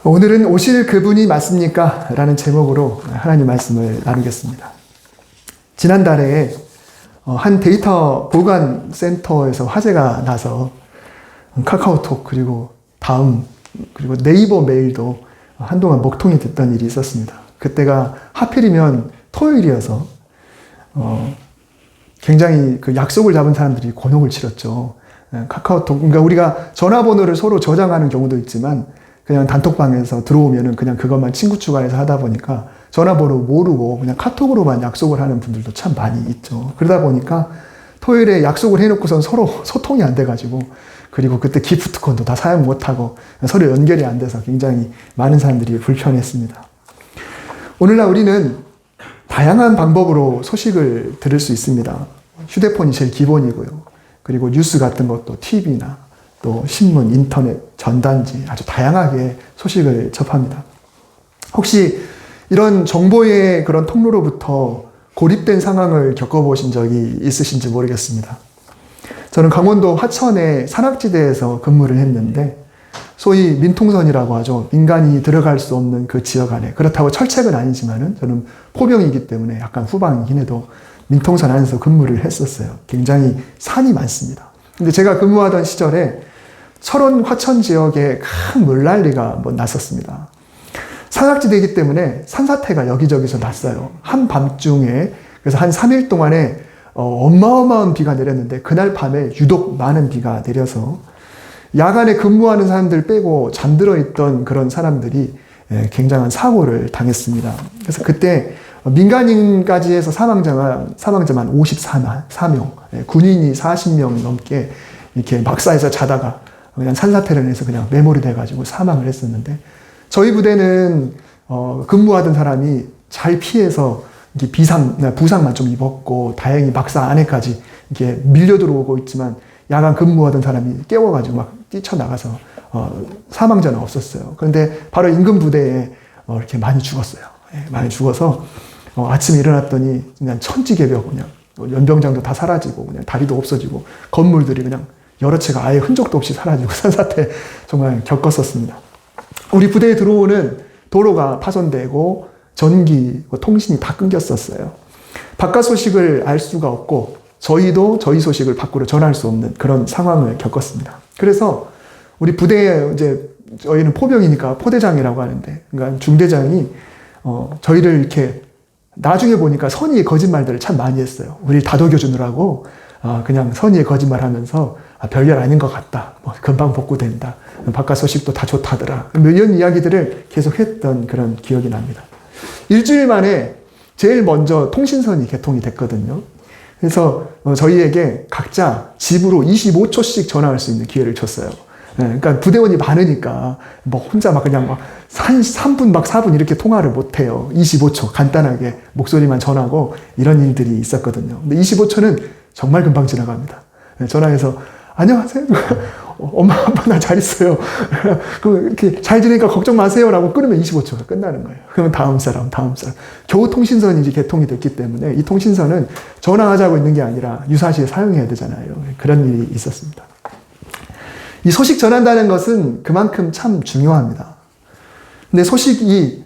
오늘은 오실 그분이 맞습니까? 라는 제목으로 하나님 말씀을 나누겠습니다. 지난달에 한 데이터 보관 센터에서 화재가 나서 카카오톡 그리고 다음 그리고 네이버 메일도 한동안 먹통이 됐던 일이 있었습니다. 그때가 하필이면 토요일이어서 굉장히 그 약속을 잡은 사람들이 곤혹을 치렀죠. 카카오톡, 그러니까 우리가 전화번호를 서로 저장하는 경우도 있지만 그냥 단톡방에서 들어오면은 그냥 그것만 친구 추가해서 하다 보니까 전화번호 모르고 그냥 카톡으로만 약속을 하는 분들도 참 많이 있죠. 그러다 보니까 토요일에 약속을 해놓고선 서로 소통이 안 돼가지고 그리고 그때 기프트콘도 다 사용 못하고 서로 연결이 안 돼서 굉장히 많은 사람들이 불편했습니다. 오늘날 우리는 다양한 방법으로 소식을 들을 수 있습니다. 휴대폰이 제일 기본이고요. 그리고 뉴스 같은 것도 TV나 또 신문, 인터넷, 전단지 아주 다양하게 소식을 접합니다. 혹시 이런 정보의 그런 통로로부터 고립된 상황을 겪어보신 적이 있으신지 모르겠습니다. 저는 강원도 화천의 산악지대에서 근무를 했는데 소위 민통선이라고 하죠. 민간이 들어갈 수 없는 그 지역 안에, 그렇다고 철책은 아니지만은 저는 포병이기 때문에 약간 후방이긴 해도 민통선 안에서 근무를 했었어요. 굉장히 산이 많습니다. 근데 제가 근무하던 시절에 철원 화천 지역에 큰 물난리가 한번 났었습니다. 산악지대이기 때문에 산사태가 여기저기서 났어요. 한밤중에, 그래서 한 3일 동안에 어마어마한 비가 내렸는데 그날 밤에 유독 많은 비가 내려서 야간에 근무하는 사람들 빼고 잠들어 있던 그런 사람들이 굉장한 사고를 당했습니다. 그래서 그때 민간인까지 해서 사망자만 54명, 군인이 40명 넘게 이렇게 막사에서 자다가 그냥 산사태를 내서 그냥 메모리 돼가지고 사망을 했었는데 저희 부대는 근무하던 사람이 잘 피해서 이렇게 부상만 좀 입었고 다행히 막사 안에까지 이렇게 밀려 들어오고 있지만 야간 근무하던 사람이 깨워가지고 막 뛰쳐나가서 사망자는 없었어요. 그런데 바로 인근 부대에 이렇게 많이 죽었어요. 많이 죽어서 아침에 일어났더니 그냥 천지개벽, 그냥 연병장도 다 사라지고 그냥 다리도 없어지고 건물들이 그냥 여러 채가 아예 흔적도 없이 사라지고 산사태 정말 겪었었습니다. 우리 부대에 들어오는 도로가 파손되고 전기, 통신이 다 끊겼었어요. 바깥 소식을 알 수가 없고 저희도 저희 소식을 밖으로 전할 수 없는 그런 상황을 겪었습니다. 그래서 우리 부대에 이제 저희는 포병이니까 포대장이라고 하는데, 그러니까 중대장이 저희를 이렇게 나중에 보니까 선의의 거짓말들을 참 많이 했어요. 우리를 다독여주느라고 그냥 선의의 거짓말하면서 별일 아닌 것 같다. 뭐 금방 복구된다. 바깥 소식도 다 좋다더라. 뭐 이런 이야기들을 계속 했던 그런 기억이 납니다. 일주일 만에 제일 먼저 통신선이 개통이 됐거든요. 그래서 저희에게 각자 집으로 25초씩 전화할 수 있는 기회를 줬어요. 그러니까 부대원이 많으니까 뭐 혼자 막 그냥 막 3분 막 4분 이렇게 통화를 못 해요. 25초 간단하게 목소리만 전하고 이런 일들이 있었거든요. 근데 25초는 정말 금방 지나갑니다. 전화해서 안녕하세요. 엄마 아빠 나 잘 있어요. 이렇게 잘 지내니까 걱정 마세요라고 끊으면 25초가 끝나는 거예요. 그러면 다음 사람. 겨우 통신선이 이제 개통이 됐기 때문에 이 통신선은 전화하자고 있는 게 아니라 유사시에 사용해야 되잖아요. 그런 일이 있었습니다. 이 소식 전한다는 것은 그만큼 참 중요합니다. 근데 소식이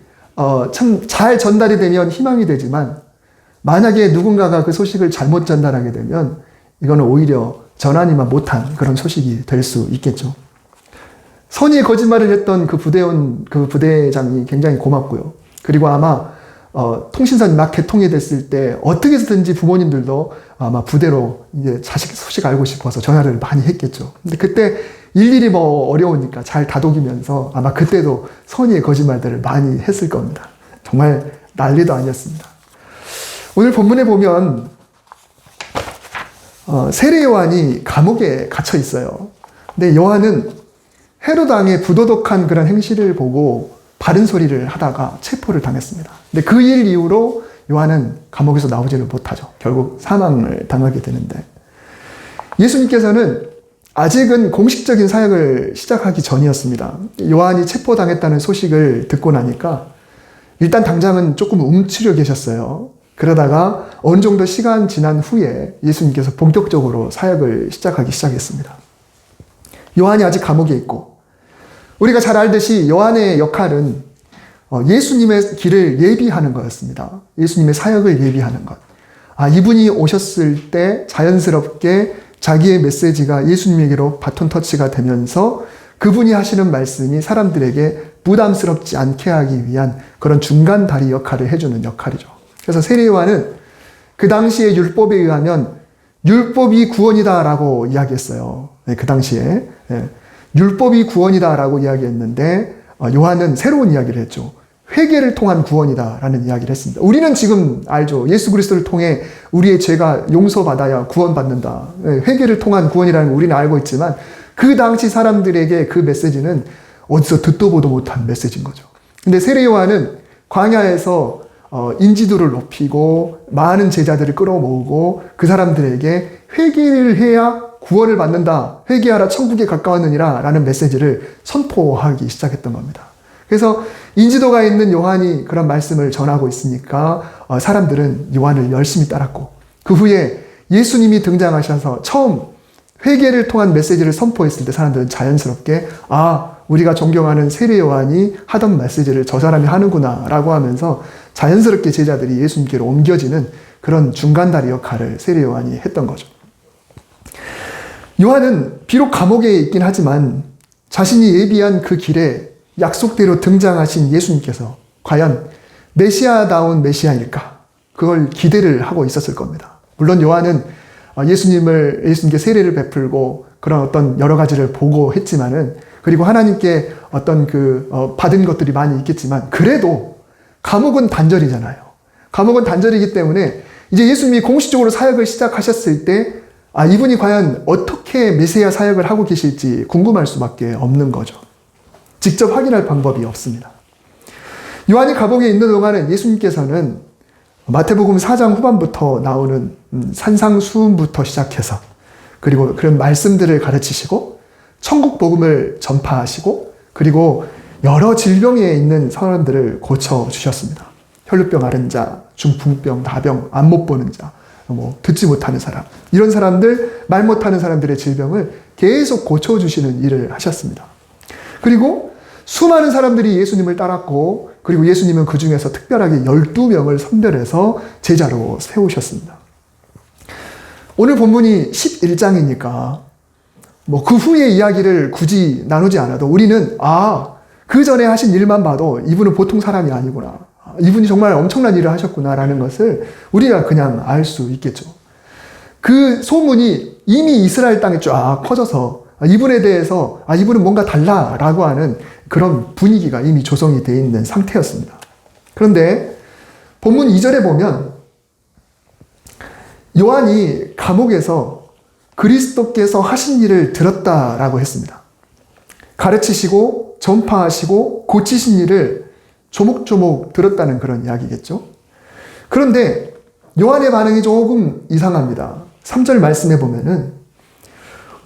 참 잘 전달이 되면 희망이 되지만 만약에 누군가가 그 소식을 잘못 전달하게 되면 이거는 오히려 전하니만 못한 그런 소식이 될 수 있겠죠. 선의의 거짓말을 했던 그 부대장이 굉장히 고맙고요. 그리고 아마 통신선이 막 개통이 됐을 때 어떻게 해서든지 부모님들도 아마 부대로 이제 자식 소식 알고 싶어서 전화를 많이 했겠죠. 근데 그때 일일이 뭐 어려우니까 잘 다독이면서 아마 그때도 선의의 거짓말들을 많이 했을 겁니다. 정말 난리도 아니었습니다. 오늘 본문에 보면 세례 요한이 감옥에 갇혀 있어요. 근데 요한은 헤롯 왕의 부도덕한 그런 행실을 보고 바른 소리를 하다가 체포를 당했습니다. 근데 그 일 이후로 요한은 감옥에서 나오지를 못하죠. 결국 사망을 당하게 되는데 예수님께서는 아직은 공식적인 사역을 시작하기 전이었습니다. 요한이 체포당했다는 소식을 듣고 나니까 일단 당장은 조금 움츠려 계셨어요. 그러다가 어느 정도 시간 지난 후에 예수님께서 본격적으로 사역을 시작하기 시작했습니다. 요한이 아직 감옥에 있고 우리가 잘 알듯이 요한의 역할은 예수님의 길을 예비하는 거였습니다. 예수님의 사역을 예비하는 것. 이분이 오셨을 때 자연스럽게 자기의 메시지가 예수님에게로 바톤 터치가 되면서 그분이 하시는 말씀이 사람들에게 부담스럽지 않게 하기 위한 그런 중간 다리 역할을 해주는 역할이죠. 그래서 세례 요한은 그 당시의 율법에 의하면 율법이 구원이다라고 이야기했어요. 그 당시에 율법이 구원이다라고 이야기했는데 요한은 새로운 이야기를 했죠. 회개를 통한 구원이다라는 이야기를 했습니다. 우리는 지금 알죠. 예수 그리스도를 통해 우리의 죄가 용서받아야 구원받는다. 회개를 통한 구원이라는 걸 우리는 알고 있지만 그 당시 사람들에게 그 메시지는 어디서 듣도 보도 못한 메시지인 거죠. 근데 세례 요한은 광야에서 인지도를 높이고 많은 제자들을 끌어모으고 그 사람들에게 회개를 해야 구원을 받는다. 회개하라 천국에 가까웠느니라 라는 메시지를 선포하기 시작했던 겁니다. 그래서 인지도가 있는 요한이 그런 말씀을 전하고 있으니까 사람들은 요한을 열심히 따랐고 그 후에 예수님이 등장하셔서 처음 회개를 통한 메시지를 선포했을 때 사람들은 자연스럽게 우리가 존경하는 세례 요한이 하던 메시지를 저 사람이 하는구나 라고 하면서 자연스럽게 제자들이 예수님께로 옮겨지는 그런 중간다리 역할을 세례 요한이 했던 거죠. 요한은 비록 감옥에 있긴 하지만 자신이 예비한 그 길에 약속대로 등장하신 예수님께서 과연 메시아다운 메시아일까? 그걸 기대를 하고 있었을 겁니다. 물론 요한은 예수님께 세례를 베풀고 그런 어떤 여러 가지를 보고 했지만은 그리고 하나님께 어떤 받은 것들이 많이 있겠지만 그래도 감옥은 단절이잖아요. 감옥은 단절이기 때문에 이제 예수님이 공식적으로 사역을 시작하셨을 때 이분이 과연 어떻게 메시아 사역을 하고 계실지 궁금할 수밖에 없는 거죠. 직접 확인할 방법이 없습니다. 요한이 감옥에 있는 동안은 예수님께서는 마태복음 4장 후반부터 나오는 산상수훈부터 시작해서 그리고 그런 말씀들을 가르치시고 천국 복음을 전파하시고 그리고 여러 질병에 있는 사람들을 고쳐주셨습니다. 혈루병 앓은 자, 중풍병, 다병, 안 못 보는 자, 듣지 못하는 사람 이런 사람들, 말 못하는 사람들의 질병을 계속 고쳐주시는 일을 하셨습니다. 그리고 수많은 사람들이 예수님을 따랐고 그리고 예수님은 그 중에서 특별하게 12명을 선별해서 제자로 세우셨습니다. 오늘 본문이 11장이니까 그 후의 이야기를 굳이 나누지 않아도 우리는 그 전에 하신 일만 봐도 이분은 보통 사람이 아니구나. 이분이 정말 엄청난 일을 하셨구나라는 것을 우리가 그냥 알 수 있겠죠. 그 소문이 이미 이스라엘 땅에 쫙 퍼져서 이분에 대해서 이분은 뭔가 달라라고 하는 그런 분위기가 이미 조성이 되어 있는 상태였습니다. 그런데 본문 2절에 보면 요한이 감옥에서 그리스도께서 하신 일을 들었다라고 했습니다. 가르치시고 전파하시고 고치신 일을 조목조목 들었다는 그런 이야기겠죠. 그런데 요한의 반응이 조금 이상합니다. 3절 말씀에 보면은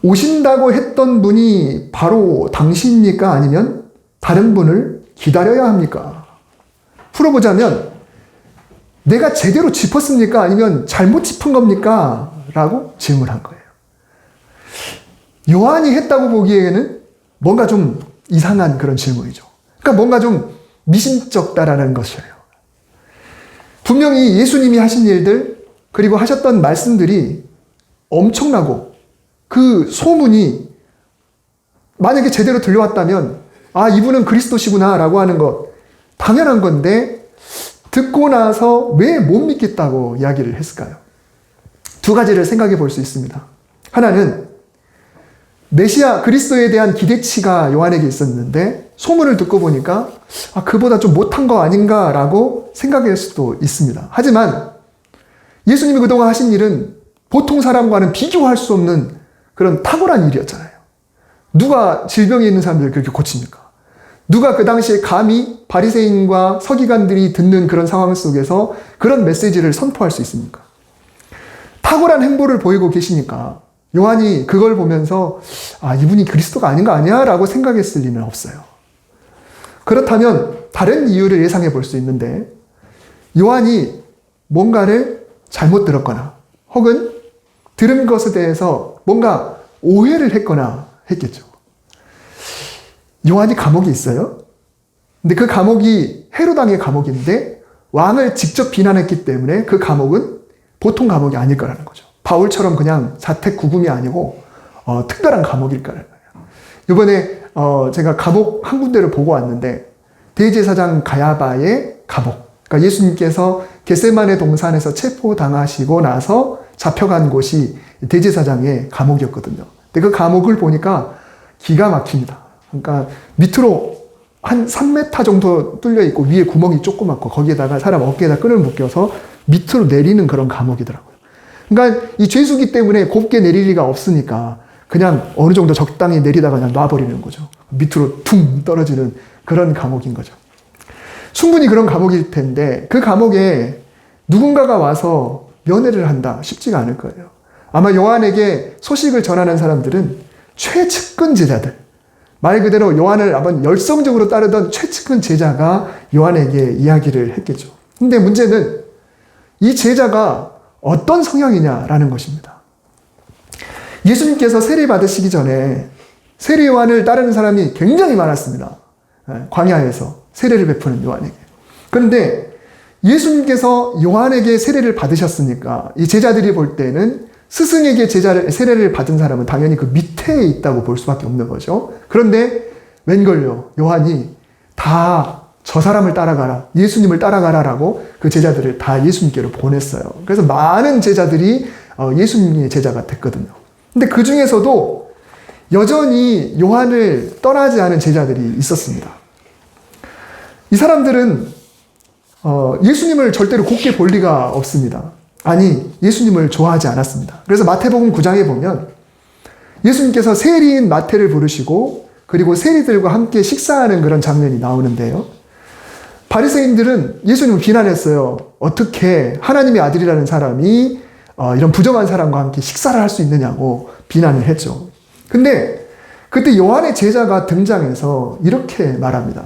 오신다고 했던 분이 바로 당신입니까? 아니면 다른 분을 기다려야 합니까? 풀어보자면 내가 제대로 짚었습니까? 아니면 잘못 짚은 겁니까? 라고 질문한 거예요. 요한이 했다고 보기에는 뭔가 좀 이상한 그런 질문이죠. 그러니까 뭔가 좀 미심쩍다라는 것이에요. 분명히 예수님이 하신 일들 그리고 하셨던 말씀들이 엄청나고 그 소문이 만약에 제대로 들려왔다면 이분은 그리스도시구나 라고 하는 것 당연한 건데 듣고 나서 왜 못 믿겠다고 이야기를 했을까요? 두 가지를 생각해 볼 수 있습니다. 하나는 메시아 그리스도에 대한 기대치가 요한에게 있었는데 소문을 듣고 보니까 그보다 좀 못한 거 아닌가 라고 생각할 수도 있습니다. 하지만 예수님이 그동안 하신 일은 보통 사람과는 비교할 수 없는 그런 탁월한 일이었잖아요. 누가 질병이 있는 사람들을 그렇게 고칩니까? 누가 그 당시에 감히 바리새인과 서기관들이 듣는 그런 상황 속에서 그런 메시지를 선포할 수 있습니까? 탁월한 행보를 보이고 계시니까 요한이 그걸 보면서 이분이 그리스도가 아닌 거 아니야? 라고 생각했을 리는 없어요. 그렇다면 다른 이유를 예상해 볼 수 있는데 요한이 뭔가를 잘못 들었거나 혹은 들은 것에 대해서 뭔가 오해를 했거나 했겠죠. 요한이 감옥에 있어요. 근데 그 감옥이 헤로당의 감옥인데 왕을 직접 비난했기 때문에 그 감옥은 보통 감옥이 아닐 거라는 거죠. 바울처럼 그냥 자택 구금이 아니고 특별한 감옥일 거라는 거예요. 이번에 제가 감옥 한 군데를 보고 왔는데 대제사장 가야바의 감옥. 그러니까 예수님께서 겟세마네 동산에서 체포당하시고 나서 잡혀간 곳이 대제사장의 감옥이었거든요. 근데 그 감옥을 보니까 기가 막힙니다. 그러니까 밑으로 한 3m 정도 뚫려 있고 위에 구멍이 조그맣고 거기에다가 사람 어깨에다 끈을 묶여서 밑으로 내리는 그런 감옥이더라고요. 그러니까 이 죄수기 때문에 곱게 내릴 리가 없으니까 그냥 어느 정도 적당히 내리다가 그냥 놔버리는 거죠. 밑으로 퉁 떨어지는 그런 감옥인 거죠. 충분히 그런 감옥일 텐데 그 감옥에 누군가가 와서 면회를 한다 쉽지가 않을 거예요. 아마 요한에게 소식을 전하는 사람들은 최측근 제자들, 말 그대로 요한을 아마 열성적으로 따르던 최측근 제자가 요한에게 이야기를 했겠죠. 근데 문제는 이 제자가 어떤 성향이냐라는 것입니다. 예수님께서 세례 받으시기 전에 세례 요한을 따르는 사람이 굉장히 많았습니다. 광야에서 세례를 베푸는 요한에게. 그런데 예수님께서 요한에게 세례를 받으셨으니까 이 제자들이 볼 때는 스승에게 세례를 받은 사람은 당연히 그 밑에 있다고 볼 수밖에 없는 거죠. 그런데 웬걸요, 요한이 다 저 사람을 따라가라, 예수님을 따라가라라고 그 제자들을 다 예수님께로 보냈어요. 그래서 많은 제자들이 예수님의 제자가 됐거든요. 근데 그 중에서도 여전히 요한을 떠나지 않은 제자들이 있었습니다. 이 사람들은 예수님을 절대로 곱게 볼 리가 없습니다. 아니, 예수님을 좋아하지 않았습니다. 그래서 마태복음 9장에 보면 예수님께서 세리인 마태를 부르시고 그리고 세리들과 함께 식사하는 그런 장면이 나오는데요. 바리새인들은 예수님을 비난했어요. 어떻게 하나님의 아들이라는 사람이 이런 부정한 사람과 함께 식사를 할 수 있느냐고 비난을 했죠. 근데 그때 요한의 제자가 등장해서 이렇게 말합니다.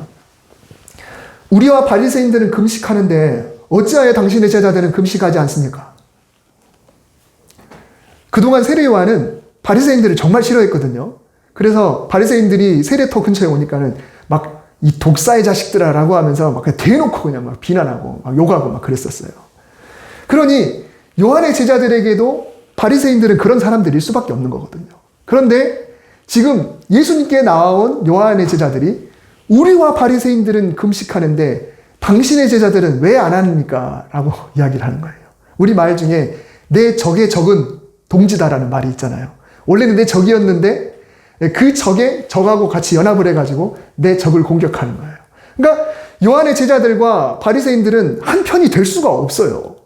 우리와 바리새인들은 금식하는데 어찌하여 당신의 제자들은 금식하지 않습니까? 그동안 세례 요한은 바리새인들을 정말 싫어했거든요. 그래서 바리새인들이 세례터 근처에 오니까는 막 이 독사의 자식들아라고 하면서 막 대놓고 그냥 막 비난하고 막 욕하고 막 그랬었어요. 그러니 요한의 제자들에게도 바리새인들은 그런 사람들일 수밖에 없는 거거든요. 그런데 지금 예수님께 나온 요한의 제자들이 우리와 바리새인들은 금식하는데 당신의 제자들은 왜 안 합니까? 라고 이야기를 하는 거예요. 우리 말 중에 내 적의 적은 동지다라는 말이 있잖아요. 원래는 내 적이었는데 그 적하고 같이 연합을 해가지고 내 적을 공격하는 거예요. 그러니까 요한의 제자들과 바리새인들은 한 편이 될 수가 없어요.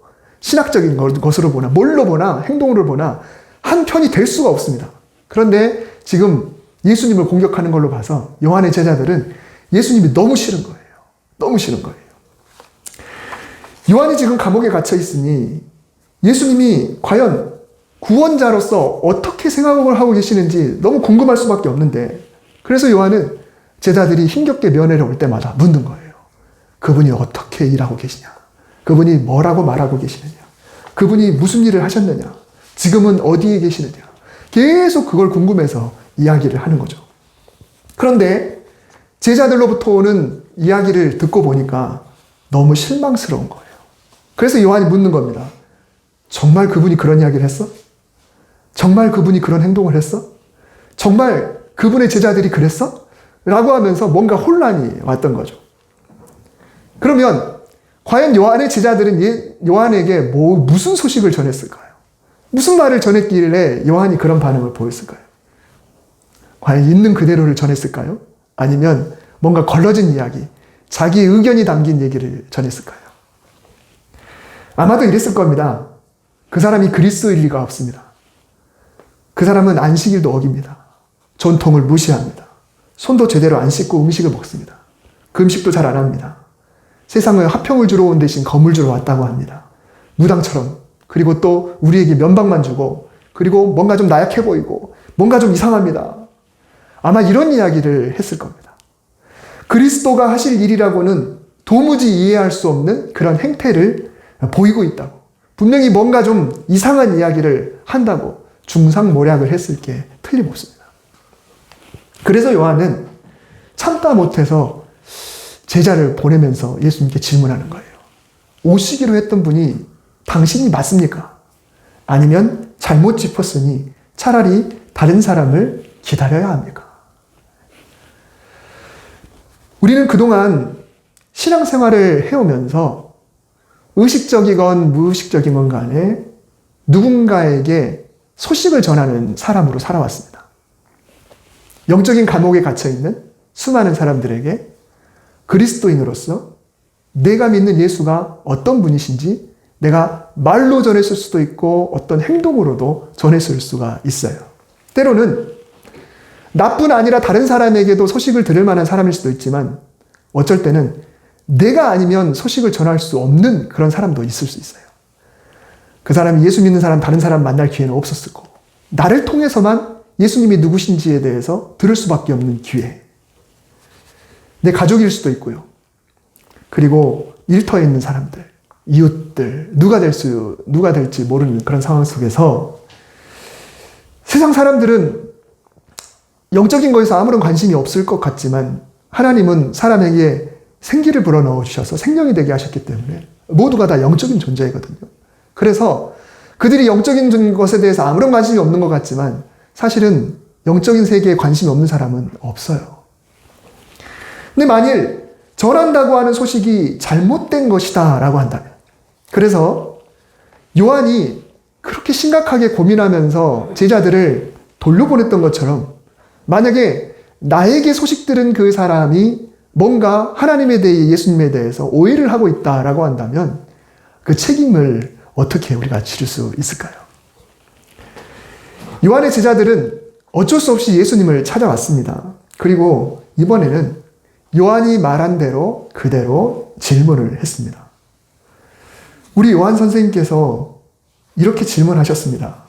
신학적인 것으로 보나 뭘로 보나 행동으로 보나 한 편이 될 수가 없습니다. 그런데 지금 예수님을 공격하는 걸로 봐서 요한의 제자들은 예수님이 너무 싫은 거예요. 너무 싫은 거예요. 요한이 지금 감옥에 갇혀 있으니 예수님이 과연 구원자로서 어떻게 생각을 하고 계시는지 너무 궁금할 수밖에 없는데 그래서 요한은 제자들이 힘겹게 면회를 올 때마다 묻는 거예요. 그분이 어떻게 일하고 계시냐? 그분이 뭐라고 말하고 계시느냐? 그분이 무슨 일을 하셨느냐? 지금은 어디에 계시느냐? 계속 그걸 궁금해서 이야기를 하는 거죠. 그런데 제자들로부터 오는 이야기를 듣고 보니까 너무 실망스러운 거예요. 그래서 요한이 묻는 겁니다. 정말 그분이 그런 이야기를 했어? 정말 그분이 그런 행동을 했어? 정말 그분의 제자들이 그랬어? 라고 하면서 뭔가 혼란이 왔던 거죠. 그러면 과연 요한의 제자들은 요한에게 무슨 소식을 전했을까요? 무슨 말을 전했길래 요한이 그런 반응을 보였을까요? 과연 있는 그대로를 전했을까요? 아니면 뭔가 걸러진 이야기, 자기의 의견이 담긴 얘기를 전했을까요? 아마도 이랬을 겁니다. 그 사람이 그리스도일 리가 없습니다. 그 사람은 안식일도 어깁니다. 전통을 무시합니다. 손도 제대로 안 씻고 음식을 먹습니다. 금식도 잘 안 합니다. 세상을 화평을 주러 온 대신 검을 주러 왔다고 합니다. 무당처럼. 그리고 또 우리에게 면박만 주고 그리고 뭔가 좀 나약해 보이고 뭔가 좀 이상합니다. 아마 이런 이야기를 했을 겁니다. 그리스도가 하실 일이라고는 도무지 이해할 수 없는 그런 행태를 보이고 있다고. 분명히 뭔가 좀 이상한 이야기를 한다고 중상모략을 했을 게 틀림없습니다. 그래서 요한은 참다 못해서 제자를 보내면서 예수님께 질문하는 거예요. 오시기로 했던 분이 당신이 맞습니까? 아니면 잘못 짚었으니 차라리 다른 사람을 기다려야 합니까? 우리는 그동안 신앙생활을 해오면서 의식적이건 무의식적인 건 간에 누군가에게 소식을 전하는 사람으로 살아왔습니다. 영적인 감옥에 갇혀있는 수많은 사람들에게 그리스도인으로서 내가 믿는 예수가 어떤 분이신지 내가 말로 전했을 수도 있고 어떤 행동으로도 전했을 수가 있어요. 때로는 나뿐 아니라 다른 사람에게도 소식을 들을 만한 사람일 수도 있지만 어쩔 때는 내가 아니면 소식을 전할 수 없는 그런 사람도 있을 수 있어요. 그 사람이 예수 믿는 사람, 다른 사람 만날 기회는 없었을 거고 나를 통해서만 예수님이 누구신지에 대해서 들을 수밖에 없는 기회. 내 가족일 수도 있고요. 그리고 일터에 있는 사람들, 이웃들, 누가 될지 모르는 그런 상황 속에서 세상 사람들은 영적인 거에서 아무런 관심이 없을 것 같지만 하나님은 사람에게 생기를 불어넣어 주셔서 생명이 되게 하셨기 때문에 모두가 다 영적인 존재이거든요. 그래서 그들이 영적인 것에 대해서 아무런 관심이 없는 것 같지만 사실은 영적인 세계에 관심이 없는 사람은 없어요. 근데 만일 전한다고 하는 소식이 잘못된 것이다 라고 한다면, 그래서 요한이 그렇게 심각하게 고민하면서 제자들을 돌려보냈던 것처럼 만약에 나에게 소식 들은 그 사람이 뭔가 하나님에 대해 예수님에 대해서 오해를 하고 있다라고 한다면 그 책임을 어떻게 우리가 지를 수 있을까요? 요한의 제자들은 어쩔 수 없이 예수님을 찾아왔습니다. 그리고 이번에는 요한이 말한 대로 그대로 질문을 했습니다. 우리 요한 선생님께서 이렇게 질문하셨습니다.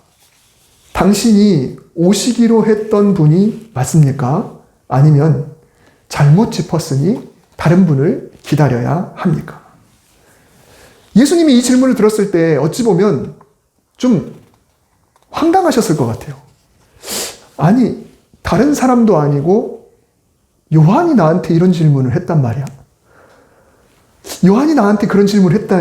당신이 오시기로 했던 분이 맞습니까? 아니면 잘못 짚었으니 다른 분을 기다려야 합니까? 예수님이 이 질문을 들었을 때 어찌 보면 좀 황당하셨을 것 같아요. 아니, 다른 사람도 아니고 요한이 나한테 이런 질문을 했단 말이야. 요한이 나한테 그런 질문을 했다.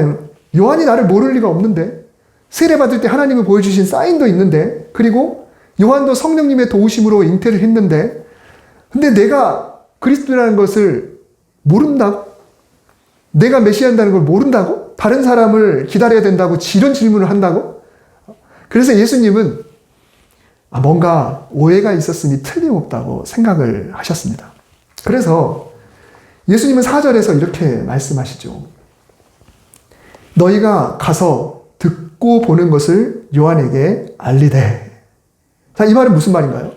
요한이 나를 모를 리가 없는데, 세례받을 때 하나님이 보여주신 사인도 있는데, 그리고 요한도 성령님의 도우심으로 잉태를 했는데, 근데 내가 그리스도라는 것을 모른다고? 내가 메시아인다는 걸 모른다고? 다른 사람을 기다려야 된다고 이런 질문을 한다고? 그래서 예수님은 뭔가 오해가 있었으니 틀림없다고 생각을 하셨습니다. 그래서 예수님은 4절에서 이렇게 말씀하시죠. 너희가 가서 듣고 보는 것을 요한에게 알리되. 자, 이 말은 무슨 말인가요?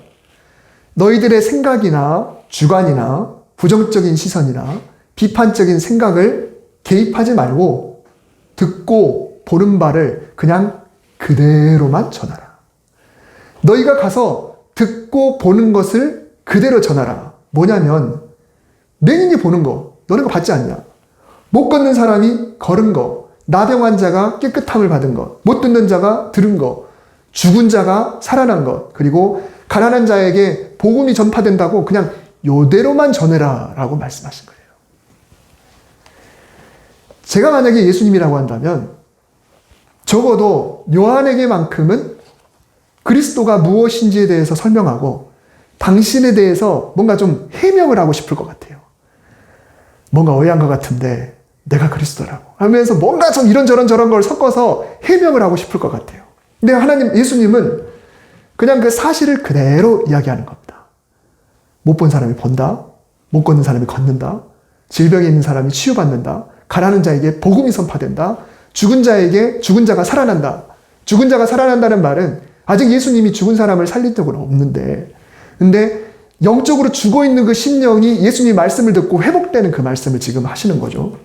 너희들의 생각이나 주관이나 부정적인 시선이나 비판적인 생각을 개입하지 말고 듣고 보는 바를 그냥 그대로만 전하라. 너희가 가서 듣고 보는 것을 그대로 전하라. 뭐냐면 맹인이 보는 거 너는 거 봤지 않냐? 못 걷는 사람이 걸은 거, 나병 환자가 깨끗함을 받은 것, 못 듣는 자가 들은 것, 죽은 자가 살아난 것, 그리고 가난한 자에게 복음이 전파된다고 그냥 요대로만 전해라 라고 말씀하신 거예요. 제가 만약에 예수님이라고 한다면 적어도 요한에게만큼은 그리스도가 무엇인지에 대해서 설명하고 당신에 대해서 뭔가 좀 해명을 하고 싶을 것 같아요. 뭔가 오해한 것 같은데 내가 그리스도라고 하면서 뭔가 좀 이런저런 저런 걸 섞어서 해명을 하고 싶을 것 같아요. 근데 예수님은 그냥 그 사실을 그대로 이야기하는 겁니다. 못 본 사람이 본다. 못 걷는 사람이 걷는다. 질병에 있는 사람이 치유받는다. 가난한 자에게 복음이 선포된다. 죽은 자가 살아난다. 죽은 자가 살아난다는 말은 아직 예수님이 죽은 사람을 살린 적은 없는데, 근데 영적으로 죽어있는 그 심령이 예수님의 말씀을 듣고 회복되는 그 말씀을 지금 하시는 거죠.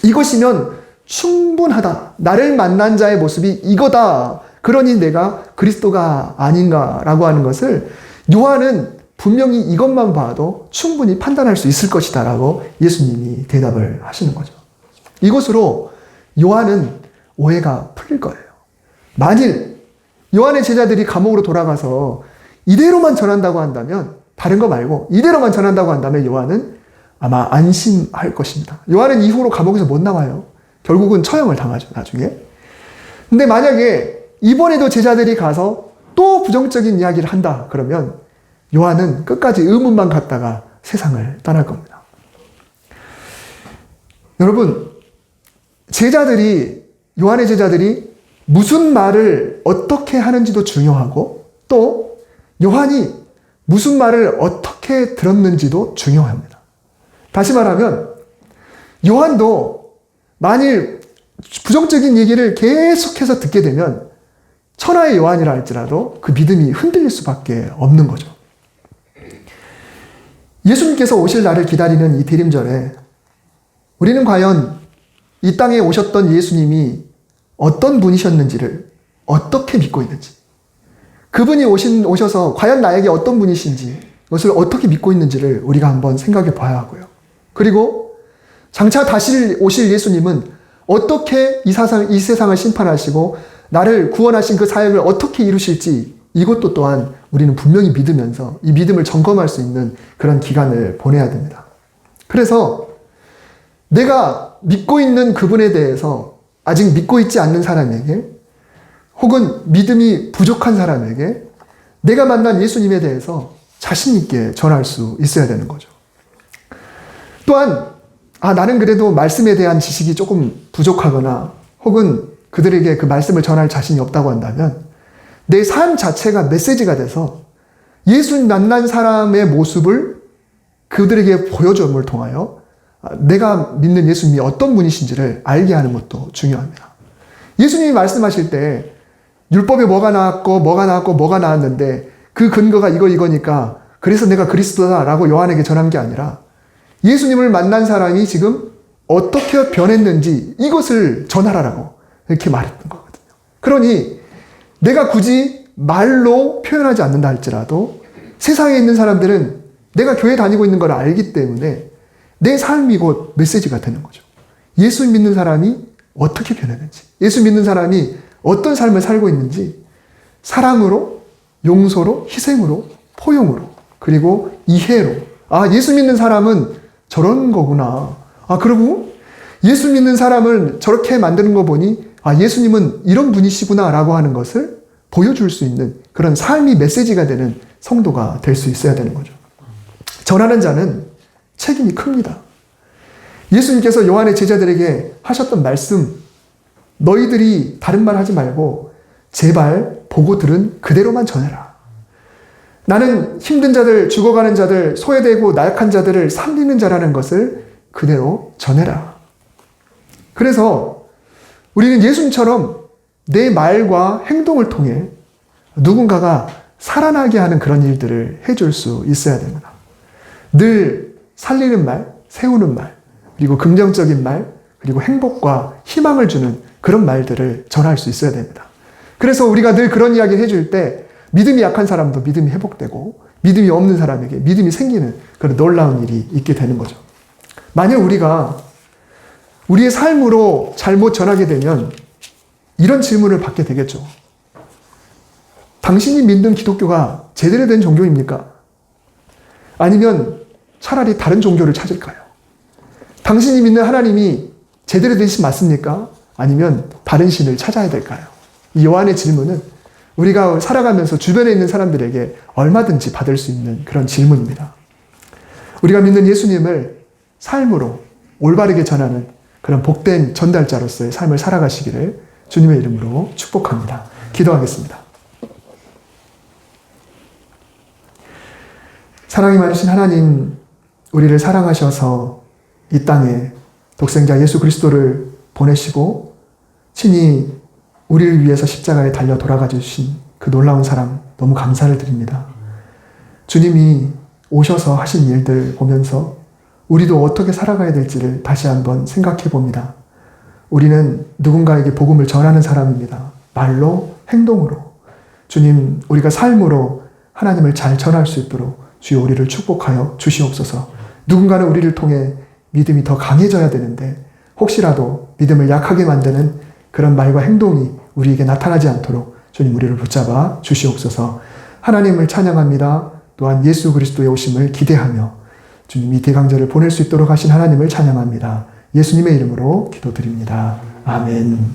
이것이면 충분하다. 나를 만난 자의 모습이 이거다. 그러니 내가 그리스도가 아닌가라고 하는 것을 요한은 분명히 이것만 봐도 충분히 판단할 수 있을 것이다 라고 예수님이 대답을 하시는 거죠. 이것으로 요한은 오해가 풀릴 거예요. 만일 요한의 제자들이 감옥으로 돌아가서 이대로만 전한다고 한다면 다른 거 말고 이대로만 전한다고 한다면 요한은 아마 안심할 것입니다. 요한은 이후로 감옥에서 못 나와요. 결국은 처형을 당하죠, 나중에. 근데 만약에 이번에도 제자들이 가서 또 부정적인 이야기를 한다 그러면 요한은 끝까지 의문만 갖다가 세상을 떠날 겁니다. 여러분, 요한의 제자들이 무슨 말을 어떻게 하는지도 중요하고 또 요한이 무슨 말을 어떻게 들었는지도 중요합니다. 다시 말하면 요한도 만일 부정적인 얘기를 계속해서 듣게 되면 천하의 요한이라 할지라도 그 믿음이 흔들릴 수밖에 없는 거죠. 예수님께서 오실 날을 기다리는 이 대림절에 우리는 과연 이 땅에 오셨던 예수님이 어떤 분이셨는지를 어떻게 믿고 있는지, 그분이 오셔서 과연 나에게 어떤 분이신지 그것을 어떻게 믿고 있는지를 우리가 한번 생각해 봐야 하고요. 그리고 장차 다시 오실 예수님은 어떻게 이 세상을 심판하시고 나를 구원하신 그 사역을 어떻게 이루실지 이것도 또한 우리는 분명히 믿으면서 이 믿음을 점검할 수 있는 그런 기간을 보내야 됩니다. 그래서 내가 믿고 있는 그분에 대해서 아직 믿고 있지 않는 사람에게 혹은 믿음이 부족한 사람에게 내가 만난 예수님에 대해서 자신 있게 전할 수 있어야 되는 거죠. 또한 나는 그래도 말씀에 대한 지식이 조금 부족하거나 혹은 그들에게 그 말씀을 전할 자신이 없다고 한다면 내 삶 자체가 메시지가 돼서 예수님 만난 사람의 모습을 그들에게 보여줌을 통하여 내가 믿는 예수님이 어떤 분이신지를 알게 하는 것도 중요합니다. 예수님이 말씀하실 때 율법에 뭐가 나왔는데 그 근거가 이거니까 그래서 내가 그리스도다라고 요한에게 전한 게 아니라 예수님을 만난 사람이 지금 어떻게 변했는지 이것을 전하라고 이렇게 말했던 거거든요. 그러니 내가 굳이 말로 표현하지 않는다 할지라도 세상에 있는 사람들은 내가 교회 다니고 있는 걸 알기 때문에 내 삶이 곧 메시지가 되는 거죠. 예수 믿는 사람이 어떻게 변했는지, 예수 믿는 사람이 어떤 삶을 살고 있는지 사랑으로, 용서로, 희생으로, 포용으로, 그리고 이해로 예수 믿는 사람은 저런 거구나. 그리고 예수 믿는 사람을 저렇게 만드는 거 보니 예수님은 이런 분이시구나 라고 하는 것을 보여줄 수 있는 그런 삶이 메시지가 되는 성도가 될 수 있어야 되는 거죠. 전하는 자는 책임이 큽니다. 예수님께서 요한의 제자들에게 하셨던 말씀, 너희들이 다른 말 하지 말고 제발 보고 들은 그대로만 전해라. 나는 힘든 자들, 죽어가는 자들, 소외되고 나약한 자들을 살리는 자라는 것을 그대로 전해라. 그래서 우리는 예수님처럼 내 말과 행동을 통해 누군가가 살아나게 하는 그런 일들을 해줄 수 있어야 됩니다. 늘 살리는 말, 세우는 말, 그리고 긍정적인 말, 그리고 행복과 희망을 주는 그런 말들을 전할 수 있어야 됩니다. 그래서 우리가 늘 그런 이야기를 해줄 때 믿음이 약한 사람도 믿음이 회복되고 믿음이 없는 사람에게 믿음이 생기는 그런 놀라운 일이 있게 되는 거죠. 만약 우리가 우리의 삶으로 잘못 전하게 되면 이런 질문을 받게 되겠죠. 당신이 믿는 기독교가 제대로 된 종교입니까? 아니면 차라리 다른 종교를 찾을까요? 당신이 믿는 하나님이 제대로 된 신 맞습니까? 아니면 다른 신을 찾아야 될까요? 이 요한의 질문은 우리가 살아가면서 주변에 있는 사람들에게 얼마든지 받을 수 있는 그런 질문입니다. 우리가 믿는 예수님을 삶으로 올바르게 전하는 그런 복된 전달자로서의 삶을 살아가시기를 주님의 이름으로 축복합니다. 기도하겠습니다. 사랑이 많으신 하나님, 우리를 사랑하셔서 이 땅에 독생자 예수 그리스도를 보내시고 친히 우리를 위해서 십자가에 달려 돌아가 주신 그 놀라운 사랑 너무 감사를 드립니다. 주님이 오셔서 하신 일들 보면서 우리도 어떻게 살아가야 될지를 다시 한번 생각해 봅니다. 우리는 누군가에게 복음을 전하는 사람입니다. 말로, 행동으로. 주님, 우리가 삶으로 하나님을 잘 전할 수 있도록 주여 우리를 축복하여 주시옵소서. 누군가는 우리를 통해 믿음이 더 강해져야 되는데 혹시라도 믿음을 약하게 만드는 그런 말과 행동이 우리에게 나타나지 않도록 주님 우리를 붙잡아 주시옵소서. 하나님을 찬양합니다. 또한 예수 그리스도의 오심을 기대하며 주님이 대강절을 보낼 수 있도록 하신 하나님을 찬양합니다. 예수님의 이름으로 기도드립니다. 아멘.